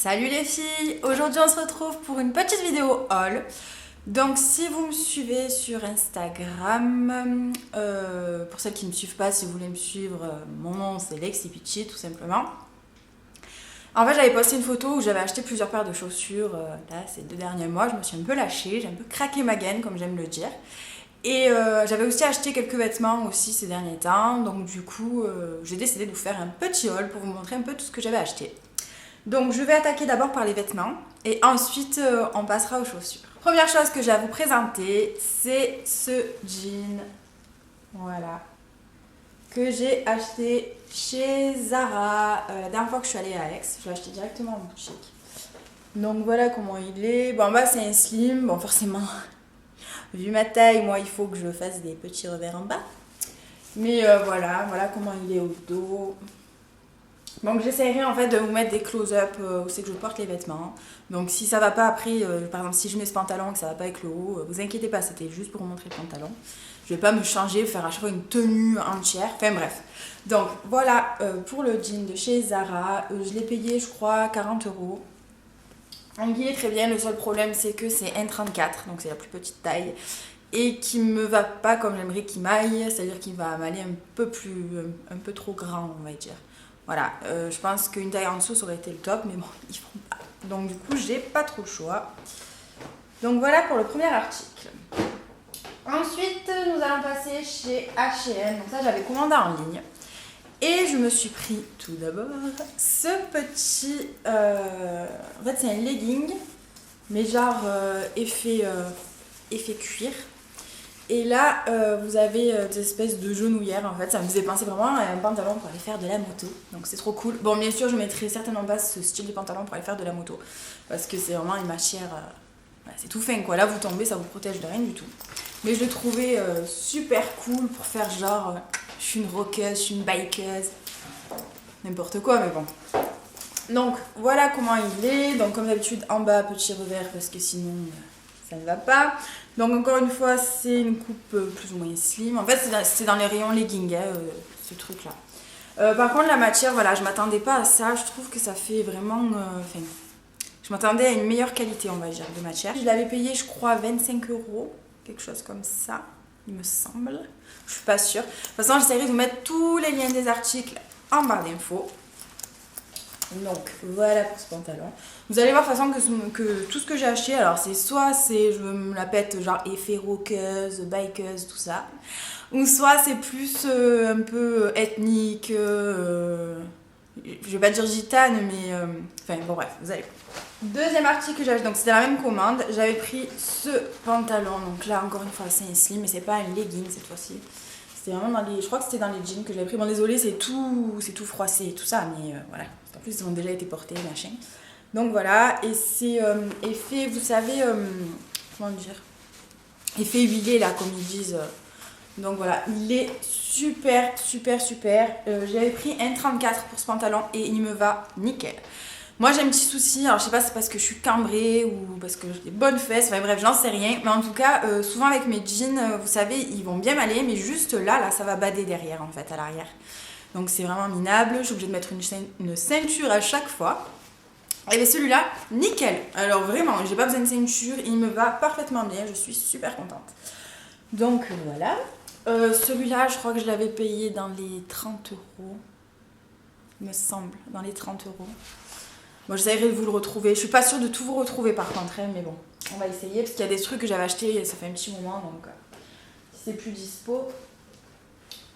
Salut les filles, aujourd'hui on se retrouve pour une petite vidéo haul. Donc si vous me suivez sur Instagram, pour celles qui ne me suivent pas, si vous voulez me suivre, mon nom c'est Lexi Pichi tout simplement. En fait j'avais posté une photo où j'avais acheté plusieurs paires de chaussures, là ces 2 derniers mois, je me suis un peu lâchée, j'ai un peu craqué ma gaine comme j'aime le dire. Et j'avais aussi acheté quelques vêtements aussi ces derniers temps, donc du coup j'ai décidé de vous faire un petit haul pour vous montrer un peu tout ce que j'avais acheté. Donc je vais attaquer d'abord par les vêtements et ensuite on passera aux chaussures. Première chose que j'ai à vous présenter, c'est ce jean, voilà, que j'ai acheté chez Zara la dernière fois que je suis allée à Aix. Je l'ai acheté directement en boutique. Donc voilà comment il est. Bon, en bas c'est un slim, bon forcément, vu ma taille, moi il faut que je fasse des petits revers en bas. Mais voilà comment il est au dos. Donc j'essaierai en fait de vous mettre des close-up où c'est que je porte les vêtements. Donc si ça va pas après, par exemple si je mets ce pantalon et que ça va pas avec le haut, vous inquiétez pas, c'était juste pour vous montrer le pantalon. Je vais pas me changer, faire à chaque fois une tenue entière, enfin bref. Donc voilà pour le jean de chez Zara, je l'ai payé je crois 40 euros. Donc il est très bien, le seul problème c'est que c'est 1,34, donc c'est la plus petite taille. Et qui me va pas comme j'aimerais qu'il m'aille, c'est-à-dire qu'il va m'aller un peu trop grand on va dire. Voilà, je pense qu'une taille en dessous ça aurait été le top, mais bon, ils feront pas. Donc du coup, j'ai pas trop le choix. Donc voilà pour le premier article. Ensuite, nous allons passer chez H&M. Donc ça, j'avais commandé en ligne. Et je me suis pris tout d'abord ce petit... en fait, c'est un legging, mais genre effet cuir. Et là, vous avez des espèces de genouillères en fait. Ça me faisait penser vraiment à un pantalon pour aller faire de la moto. Donc c'est trop cool. Bon, bien sûr, je mettrai certainement pas ce style de pantalon pour aller faire de la moto. Parce que c'est vraiment une matière... c'est tout fin quoi. Là, vous tombez, ça vous protège de rien du tout. Mais je l'ai trouvé super cool pour faire genre... je suis une rockeuse, je suis une bikeuse. N'importe quoi, mais bon. Donc voilà comment il est. Donc comme d'habitude, en bas, petit revers parce que sinon... ça ne va pas. Donc encore une fois, c'est une coupe plus ou moins slim. En fait, c'est dans les rayons leggings, ce truc-là. Par contre, la matière, voilà, je m'attendais pas à ça. Je trouve que ça fait vraiment... je m'attendais à une meilleure qualité, on va dire, de matière. Je l'avais payé, je crois, 25 euros. Quelque chose comme ça, il me semble. Je suis pas sûre. De toute façon, j'essaierai de vous mettre tous les liens des articles en barre d'infos. Donc voilà pour ce pantalon. Vous allez voir de toute façon que tout ce que j'ai acheté, alors c'est soit je me la pète genre effet rockeuse, bikeuse, tout ça. Ou soit c'est plus un peu ethnique, je vais pas dire gitane, mais enfin bon bref, vous allez voir. Deuxième article que j'ai acheté, donc c'était la même commande, j'avais pris ce pantalon, donc là encore une fois c'est un slim, mais c'est pas un legging cette fois-ci. C'était vraiment dans les, je crois que c'était dans les jeans que j'avais pris. Bon désolé, c'est tout froissé et tout ça, mais voilà. En plus ils ont déjà été portés, machin. Donc voilà, et c'est effet, vous savez, comment dire, effet huilé là, comme ils disent. Donc voilà, il est super. J'avais pris 1,34 pour ce pantalon et il me va nickel. Moi j'ai un petit souci, alors je sais pas si c'est parce que je suis cambrée ou parce que j'ai des bonnes fesses, enfin bref j'en sais rien, mais en tout cas souvent avec mes jeans, vous savez, ils vont bien m'aller, mais juste là ça va bader derrière en fait, à l'arrière. Donc c'est vraiment minable, je suis obligée de mettre une ceinture à chaque fois. Et bien celui-là, nickel. Alors vraiment, j'ai pas besoin de ceinture, il me va parfaitement bien, je suis super contente. Donc voilà. Celui-là, je crois que je l'avais payé dans les 30 euros, il me semble, dans les 30 euros. Bon, j'essaierai de vous le retrouver. Je suis pas sûre de tout vous retrouver par contre, hein, mais bon, on va essayer parce qu'il y a des trucs que j'avais achetés, ça fait un petit moment, donc c'est plus dispo.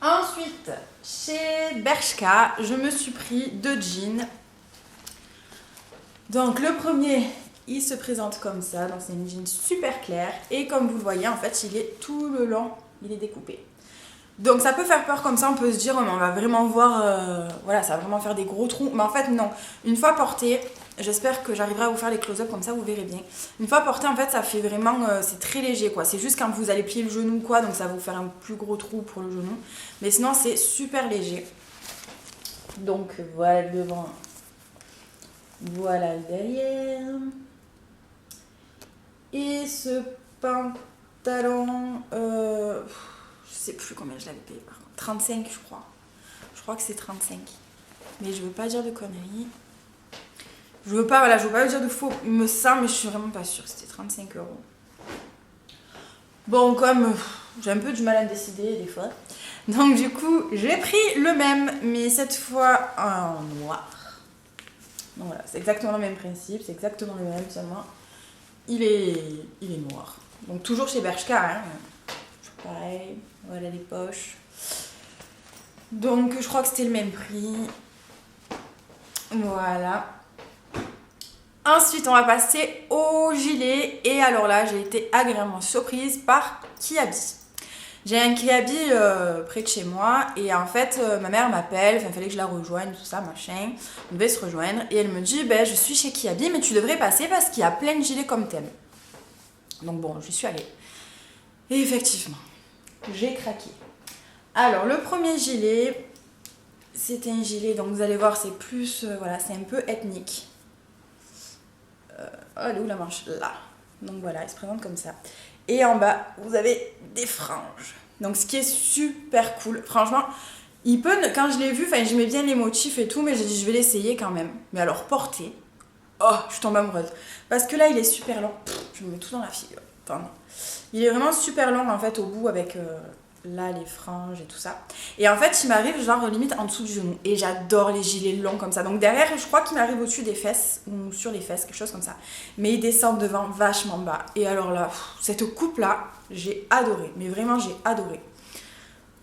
Ensuite, chez Bershka, je me suis pris 2 jeans. Donc le premier, il se présente comme ça, donc c'est une jean super claire et comme vous le voyez, en fait, il est tout le long, il est découpé. Donc ça peut faire peur comme ça, on peut se dire, oh, mais on va vraiment voir, voilà, ça va vraiment faire des gros trous. Mais en fait, non. Une fois porté, j'espère que j'arriverai à vous faire les close-up comme ça, vous verrez bien. Une fois porté, en fait, ça fait vraiment, c'est très léger, quoi. C'est juste quand vous allez plier le genou, quoi, donc ça va vous faire un plus gros trou pour le genou. Mais sinon, c'est super léger. Donc voilà le devant, voilà le derrière. Et ce pantalon, je sais plus combien je l'avais payé par contre. 35 je crois. Je crois que c'est 35. Mais je veux pas dire de conneries. Je veux pas, voilà, je veux pas dire de faux, me semble, mais je suis vraiment pas sûre. C'était 35 euros. Bon, comme j'ai un peu du mal à me décider des fois. Donc du coup, j'ai pris le même, mais cette fois en noir. Donc voilà, c'est exactement le même principe, c'est exactement le même, seulement il est noir. Donc toujours chez Bershka, hein. Pareil, voilà les poches. Donc je crois que c'était le même prix. Voilà. Ensuite, on va passer au gilet. Et alors là, j'ai été agréablement surprise par Kiabi. J'ai un Kiabi près de chez moi. Et en fait, ma mère m'appelle. Enfin, il fallait que je la rejoigne, tout ça, machin. On devait se rejoindre. Et elle me dit, ben, je suis chez Kiabi, mais tu devrais passer parce qu'il y a plein de gilets comme thème. Donc bon, j'y suis allée. Et effectivement, j'ai craqué. Alors, le premier gilet, c'était un gilet, donc vous allez voir, c'est plus, voilà, c'est un peu ethnique. Oh, elle est où la manche? Là. Donc voilà, il se présente comme ça. Et en bas, vous avez des franges. Donc ce qui est super cool. Franchement, il peut, quand je l'ai vu, enfin j'aimais bien les motifs et tout, mais j'ai dit je vais l'essayer quand même. Mais alors porter, oh, je suis tombée amoureuse. Parce que là, il est super long. Pff, je me mets tout dans la figure. Attends. Il est vraiment super long en fait au bout avec là les franges et tout ça. Et en fait, il m'arrive genre limite en dessous du genou. Et j'adore les gilets longs comme ça. Donc derrière, je crois qu'il m'arrive au-dessus des fesses ou sur les fesses, quelque chose comme ça. Mais il descend devant vachement bas. Et alors là, cette coupe là, j'ai adoré. Mais vraiment, j'ai adoré.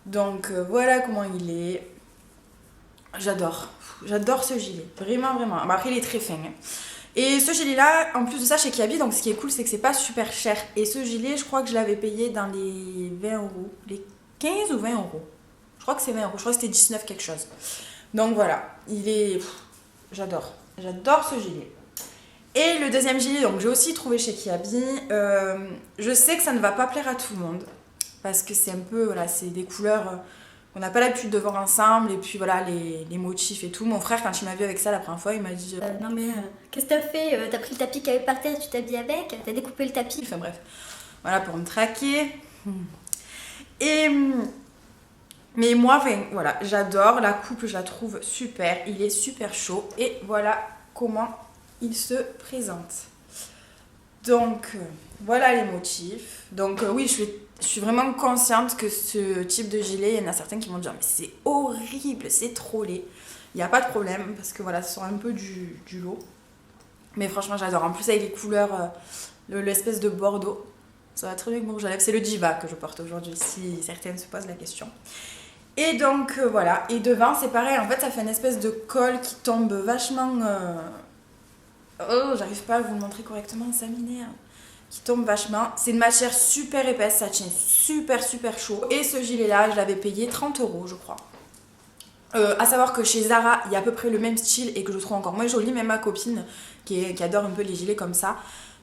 Donc voilà comment il est. J'adore. J'adore ce gilet. Vraiment, vraiment. Après, il est très fin. Hein. Et ce gilet là, en plus de ça chez Kiabi, donc ce qui est cool c'est que c'est pas super cher. Et ce gilet, je crois que je l'avais payé dans les 20 euros, les 15 ou 20 euros. Je crois que c'est 20 euros, je crois que c'était 19 quelque chose. Donc voilà, il est... J'adore, j'adore ce gilet. Et le deuxième gilet, donc j'ai aussi trouvé chez Kiabi. Je sais que ça ne va pas plaire à tout le monde. Parce que c'est un peu, voilà, c'est des couleurs... On n'a pas l'habitude de voir ensemble, et puis voilà, les motifs et tout. Mon frère, quand il m'a vu avec ça la première fois, il m'a dit... Non mais qu'est-ce que t'as fait? T'as pris le tapis qu'il y avait par terre, tu t'habilles avec? T'as découpé le tapis? Enfin bref, voilà, pour me traquer. Et... Mais moi, enfin, voilà, j'adore. La coupe, je la trouve super. Il est super chaud. Et voilà comment il se présente. Donc, voilà les motifs. Donc oui, je suis vraiment consciente que ce type de gilet, il y en a certains qui vont dire mais c'est horrible, c'est trop laid. Il n'y a pas de problème parce que voilà, ce sont un peu du lot. Mais franchement, j'adore. En plus, avec les couleurs, l'espèce de bordeaux, ça va très bien avec mon rouge à lèvres. C'est le Diva que je porte aujourd'hui, si certaines se posent la question. Et donc, voilà. Et devant, c'est pareil. En fait, ça fait une espèce de col qui tombe vachement... Oh, j'arrive pas à vous le montrer correctement, ça m'énerve. Qui tombe vachement. C'est une matière super épaisse, ça tient super super chaud. Et ce gilet là, je l'avais payé 30 euros je crois. À savoir que chez Zara, il y a à peu près le même style et que je trouve encore moins joli. Même ma copine qui adore un peu les gilets comme ça,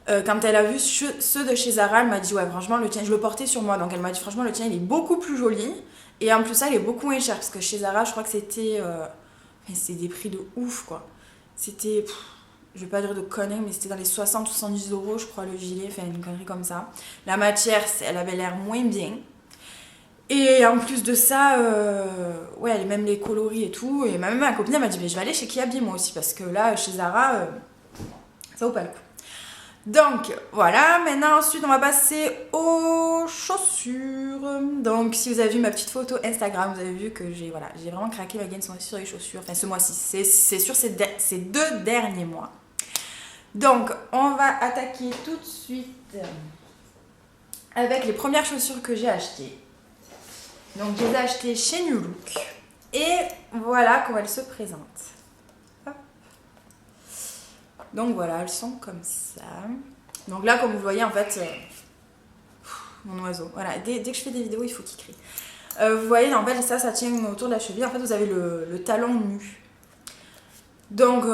quand elle a vu ceux de chez Zara, elle m'a dit ouais franchement le tien, je le portais sur moi. Donc elle m'a dit franchement le tien il est beaucoup plus joli. Et en plus ça il est beaucoup moins cher. Parce que chez Zara je crois que c'était... c'est des prix de ouf quoi. C'était... je vais pas dire de conneries, mais c'était dans les 60 ou 70 euros, je crois, le gilet, enfin une connerie comme ça. La matière, elle avait l'air moins bien. Et en plus de ça, ouais, même les coloris et tout. Et même ma copine, elle m'a dit, mais je vais aller chez Kiabi moi aussi, parce que là, chez Zara, ça vaut pas le coup. Donc, voilà, maintenant, ensuite, on va passer aux chaussures. Donc, si vous avez vu ma petite photo Instagram, vous avez vu que j'ai vraiment craqué ma gaine sur les chaussures. Enfin, ce mois-ci, c'est sur ces 2 derniers mois. Donc, on va attaquer tout de suite avec les premières chaussures que j'ai achetées. Donc, je les ai achetées chez New Look. Et voilà comment elles se présentent. Hop. Donc, voilà, elles sont comme ça. Donc là, comme vous voyez, en fait, mon oiseau. Voilà, dès que je fais des vidéos, il faut qu'il crie. Vous voyez, en fait, ça tient autour de la cheville. En fait, vous avez le talon nu. Donc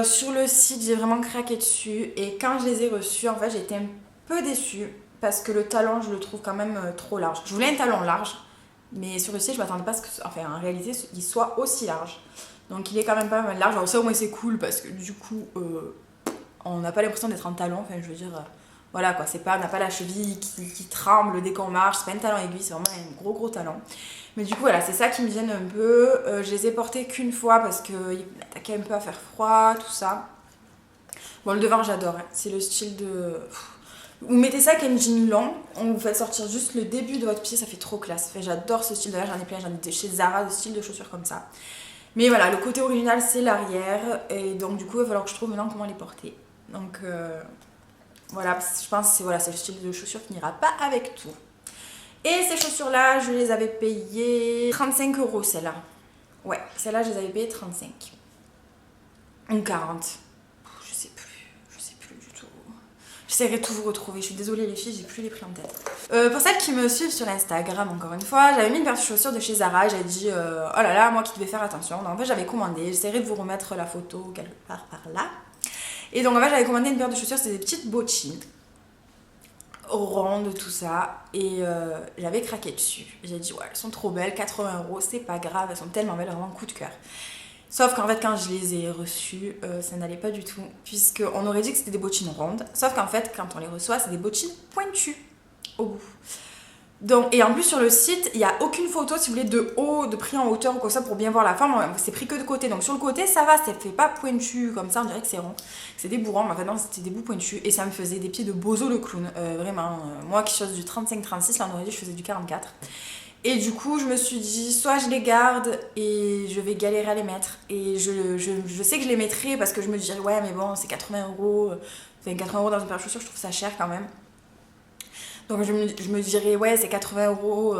sur le site j'ai vraiment craqué dessus et quand je les ai reçus en fait j'ai été un peu déçue parce que le talon je le trouve quand même trop large. Je voulais un talon large mais sur le site je m'attendais pas à ce que en réalité il soit aussi large. Donc il est quand même pas mal large. Alors ça au moins c'est cool parce que du coup on n'a pas l'impression d'être en talon. Enfin je veux dire voilà quoi, c'est pas, on n'a pas la cheville qui tremble dès qu'on marche, c'est pas un talon aiguille, c'est vraiment un gros talon. Mais du coup voilà, c'est ça qui me gêne un peu. Je les ai portés qu'une fois parce qu'il attaquait un peu à faire froid, tout ça. Bon, le devant, j'adore. Hein. C'est le style de... Vous mettez ça avec un jean long, on vous fait sortir juste le début de votre pied, ça fait trop classe. Enfin, j'adore ce style de là, j'en ai plein, j'en ai chez Zara, de style de chaussures comme ça. Mais voilà, le côté original, c'est l'arrière. Et donc, du coup, il va falloir que je trouve maintenant comment les porter. Donc, voilà, je pense que c'est le style de chaussures qui n'ira pas avec tout. Et ces chaussures-là, je les avais payées 35 € celles-là. Ouais, celles-là, je les avais payées 35. Ou 40. Je sais plus du tout. J'essaierai de tout vous retrouver. Je suis désolée les filles, j'ai plus les prix en tête. Pour celles qui me suivent sur Instagram, encore une fois, j'avais mis une paire de chaussures de chez Zara. J'avais dit, oh là là, moi qui devais faire attention. Donc, en fait, j'avais commandé. J'essaierai de vous remettre la photo quelque part par là. Et donc, en fait, j'avais commandé une paire de chaussures. C'était des petites bottines. Rondes, tout ça. Et j'avais craqué dessus. J'ai dit, ouais, elles sont trop belles. 80 €, c'est pas grave. Elles sont tellement belles, vraiment coup de cœur. Sauf qu'en fait, quand je les ai reçues, ça n'allait pas du tout. Puisqu'on aurait dit que c'était des bottines rondes. Sauf qu'en fait, quand on les reçoit, c'est des bottines pointues au bout. Donc, et en plus, sur le site, il n'y a aucune photo, si vous voulez, de haut, de pris en hauteur ou comme ça pour bien voir la forme. C'est pris que de côté. Donc, sur le côté, ça va, ça fait pas pointu comme ça. On dirait que c'est rond. C'est des bouts ronds. Mais en fait, non, c'était des bouts pointus. Et ça me faisait des pieds de Bozo le clown. Vraiment. Moi qui chose du 35-36, là, on aurait dit que je faisais du 44. Et du coup, je me suis dit, soit je les garde et je vais galérer à les mettre. Et je sais que je les mettrai parce que je me dirais, ouais, mais bon, c'est 80 €. Enfin, 80 € dans une paire de chaussures, je trouve ça cher quand même. Donc je me dirais, ouais, c'est 80 €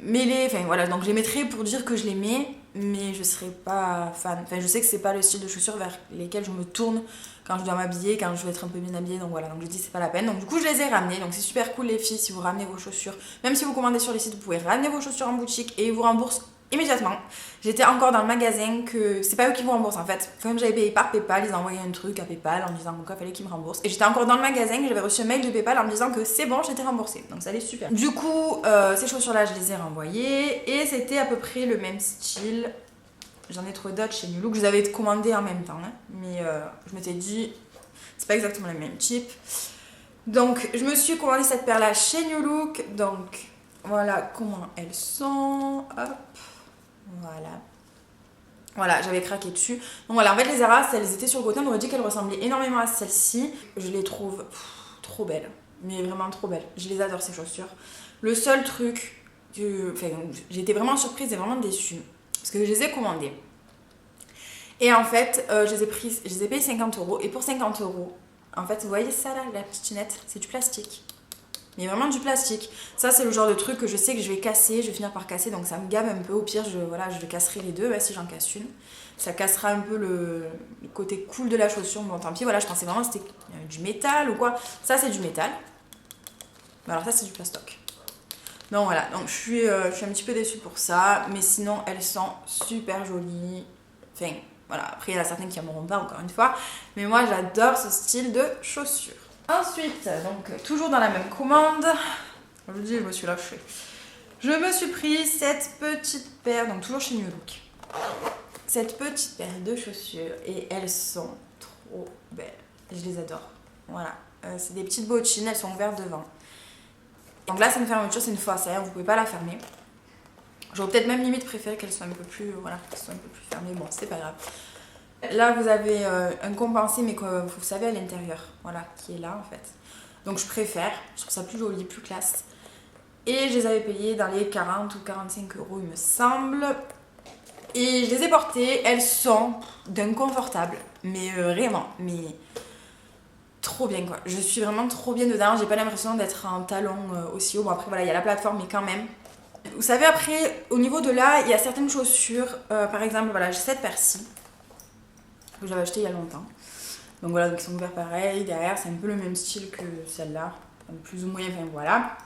mêlés. Enfin voilà, donc je les mettrai pour dire que je les mets, mais je serai pas fan. Enfin, je sais que c'est pas le style de chaussures vers lesquels je me tourne quand je dois m'habiller, quand je veux être un peu bien habillée. Donc voilà, donc je dis c'est pas la peine. Donc du coup, je les ai ramenés. Donc c'est super cool les filles si vous ramenez vos chaussures. Même si vous commandez sur les sites, vous pouvez ramener vos chaussures en boutique et ils vous remboursent immédiatement. J'étais encore dans le magasin que c'est pas eux qui vous remboursent en fait. Comme j'avais payé par PayPal, ils ont envoyé un truc à PayPal en disant qu'il fallait qu'ils me remboursent. Et j'étais encore dans le magasin que j'avais reçu un mail de PayPal en me disant que c'est bon, j'étais remboursée. Donc ça allait super. Du coup, ces chaussures-là, je les ai renvoyées et c'était à peu près le même style. J'en ai trouvé d'autres chez New Look. Je les avais commandées en même temps, hein. Mais je m'étais dit, c'est pas exactement le même type. Donc je me suis commandé cette paire-là chez New Look. Donc voilà comment elles sont. Hop. Voilà, j'avais craqué dessus. Donc voilà, en fait les Zara, elles étaient sur le côté, on aurait dit qu'elles ressemblaient énormément à celles-ci. Je les trouve trop belles, mais vraiment trop belles. Je les adore ces chaussures. Le seul truc, j'ai été vraiment surprise et vraiment déçue, parce que je les ai commandées. Et en fait, je les ai payées 50 €. Et pour 50 €, en fait, vous voyez ça là, la petite chinette, c'est du plastique. Mais vraiment du plastique. Ça, c'est le genre de truc que je sais que je vais casser, je vais finir par casser, donc ça me gave un peu. Au pire, je casserai les deux, si j'en casse une. Ça cassera un peu le côté cool de la chaussure. Bon, tant pis, voilà, je pensais vraiment que c'était du métal ou quoi. Ça, c'est du métal. Mais alors ça, c'est du plastoc. Donc voilà, donc je suis un petit peu déçue pour ça. Mais sinon, elles sont super jolies. Enfin, voilà, après, il y en a certaines qui n'aimeront pas, encore une fois. Mais moi, j'adore ce style de chaussures. Ensuite, donc toujours dans la même commande, je vous dis, je me suis lâchée. Je me suis pris cette petite paire, donc toujours chez New Look. Cette petite paire de chaussures et elles sont trop belles. Je les adore. Voilà, c'est des petites bottines, elles sont ouvertes devant. Donc là, c'est une fermeture, c'est une fossée, vous pouvez pas la fermer. J'aurais peut-être même limite préféré qu'elles soient un peu plus, fermées. Bon, c'est pas grave. Là, vous avez un compensé, mais que vous savez à l'intérieur, voilà, qui est là en fait. Donc je préfère, je trouve ça plus joli, plus classe. Et je les avais payées dans les 40 ou 45 €, il me semble. Et je les ai portées, elles sont d'un confortable, mais vraiment, mais trop bien quoi. Je suis vraiment trop bien dedans, j'ai pas l'impression d'être en talon aussi haut. Bon après voilà, il y a la plateforme, mais quand même. Vous savez après, au niveau de là, il y a certaines chaussures, par exemple, voilà, j'ai cette paire-ci. Que j'avais acheté il y a longtemps. Donc voilà, donc ils sont ouverts pareil. Derrière, c'est un peu le même style que celle-là. Donc plus ou moins, enfin voilà.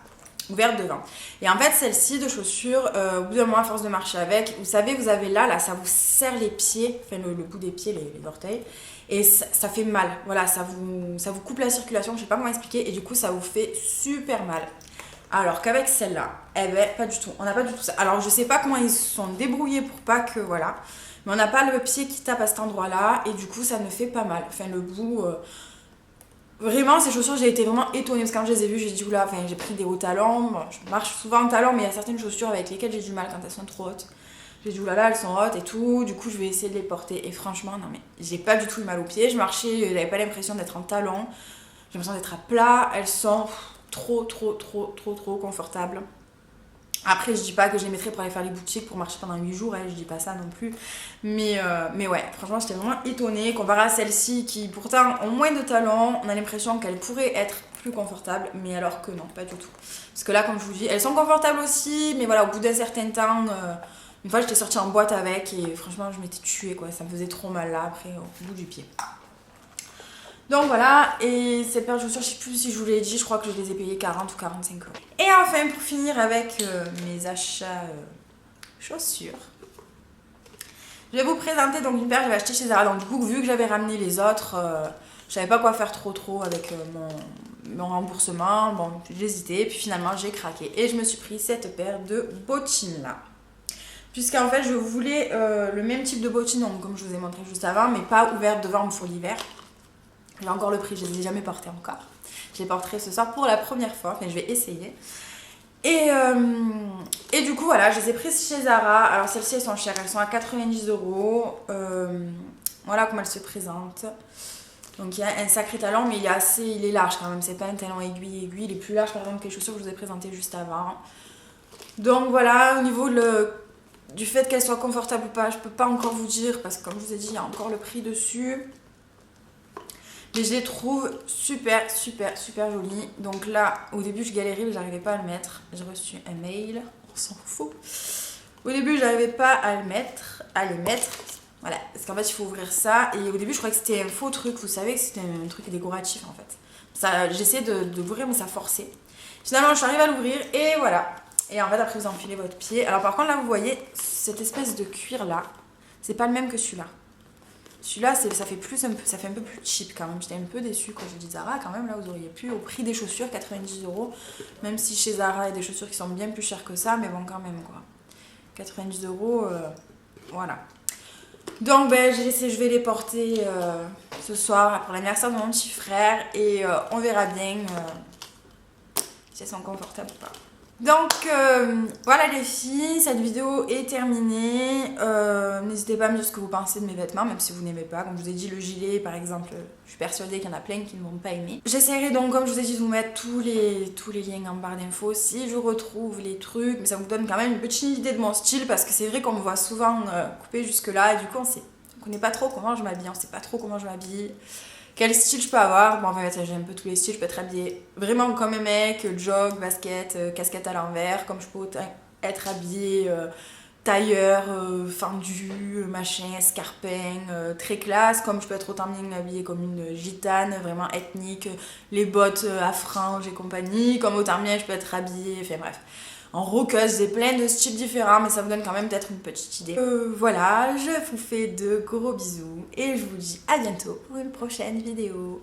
Ouverte devant. Et en fait, celle-ci de chaussures, au bout d'un moment, à force de marcher avec, vous savez, vous avez là, ça vous serre les pieds, enfin le bout des pieds, les orteils. Et ça fait mal. Voilà, ça vous coupe la circulation, je sais pas comment expliquer. Et du coup, ça vous fait super mal. Alors qu'avec celle-là, eh ben, pas du tout. On n'a pas du tout ça. Alors, je sais pas comment ils se sont débrouillés pour pas que, voilà. Mais on n'a pas le pied qui tape à cet endroit-là et du coup ça ne fait pas mal. Enfin le bout... Vraiment ces chaussures j'ai été vraiment étonnée parce que quand je les ai vues j'ai dit oula, enfin j'ai pris des hauts talons. Bon, je marche souvent en talons mais il y a certaines chaussures avec lesquelles j'ai du mal quand elles sont trop hautes. J'ai dit oulala, elles sont hautes et tout, du coup je vais essayer de les porter. Et franchement, non mais j'ai pas du tout eu mal aux pieds. Je marchais, j'avais pas l'impression d'être en talons, j'ai l'impression d'être à plat. Elles sont trop confortables. Après, je dis pas que je les mettrais pour aller faire les boutiques pour marcher pendant 8 jours, hein, je dis pas ça non plus. Mais ouais, franchement, j'étais vraiment étonnée. Comparé à celles-ci qui pourtant ont moins de talons, on a l'impression qu'elles pourraient être plus confortables, mais alors que non, pas du tout. Parce que là, comme je vous dis, elles sont confortables aussi, mais voilà, au bout d'un certain temps, une fois j'étais sortie en boîte avec et franchement, je m'étais tuée quoi, ça me faisait trop mal là après au bout du pied. Donc voilà, et cette paire de chaussures, je sais plus si je vous l'ai dit, je crois que je les ai payées 40 ou 45 euros. Et enfin, pour finir avec mes achats chaussures, je vais vous présenter donc une paire que j'avais achetée chez Zara. Donc du coup, vu que j'avais ramené les autres, je savais pas quoi faire trop avec mon remboursement. Bon, j'hésitais, puis finalement j'ai craqué. Et je me suis pris cette paire de bottines là. Puisqu'en fait, je voulais le même type de bottines, donc, comme je vous ai montré juste avant, mais pas ouvertes devant pour l'hiver. J'ai encore le prix, je ne les ai jamais portées encore. Je les porterai ce soir pour la première fois, mais je vais essayer. Et du coup, voilà, je les ai prises chez Zara. Alors, celles-ci, elles sont chères, elles sont à 90 euros. Voilà comment elles se présentent. Donc, il y a un sacré talon, mais il est large quand même. C'est pas un talon aiguille. Il est plus large, par exemple, que les chaussures que je vous ai présentées juste avant. Donc, voilà, au niveau du fait qu'elles soient confortables ou pas, je peux pas encore vous dire, parce que comme je vous ai dit, il y a encore le prix dessus. Mais je les trouve super jolies. Donc là, au début, je galérais, mais j'arrivais pas à le mettre. J'ai reçu un mail, on s'en fout. Au début, j'arrivais pas à les mettre. Voilà, parce qu'en fait, il faut ouvrir ça. Et au début, je croyais que c'était un faux truc. Vous savez que c'était un truc décoratif, en fait. J'essayais de l'ouvrir, mais ça forçait. Finalement, je suis arrivée à l'ouvrir et voilà. Et en fait, après, vous enfilez votre pied. Alors par contre, là, vous voyez, cette espèce de cuir-là, c'est pas le même que celui-là. Celui-là, ça fait un peu plus cheap quand même. J'étais un peu déçue quand j'ai dit Zara. Quand même, là, vous auriez pu, au prix des chaussures, 90 euros. Même si chez Zara, il y a des chaussures qui sont bien plus chères que ça. Mais bon, quand même, quoi. 90 euros, voilà. Donc, je vais les porter ce soir pour l'anniversaire de mon petit frère. Et on verra bien si elles sont confortables ou pas. Donc voilà les filles, cette vidéo est terminée. N'hésitez pas à me dire ce que vous pensez de mes vêtements, même si vous n'aimez pas. Comme je vous ai dit, le gilet par exemple, je suis persuadée qu'il y en a plein qui ne vont pas aimer. J'essaierai donc, comme je vous ai dit, de vous mettre tous les liens en barre d'infos si je retrouve les trucs. Mais ça vous donne quand même une petite idée de mon style, parce que c'est vrai qu'on me voit souvent couper jusque là. Et du coup on connaît pas trop comment je m'habille, on sait pas trop comment je m'habille. Quel style je peux avoir? Bon, en fait, j'ai un peu tous les styles. Je peux être habillée vraiment comme un mec, jog, basket, casquette à l'envers. Comme je peux être habillée tailleur, fendu, machin, escarpin, très classe. Comme je peux être autant bien habillée comme une gitane, vraiment ethnique, les bottes à franges et compagnie. Comme autant bien, je peux être habillée, enfin bref. En rockeuse, j'ai plein de styles différents, mais ça vous donne quand même peut-être une petite idée. Voilà, je vous fais de gros bisous et je vous dis à bientôt pour une prochaine vidéo.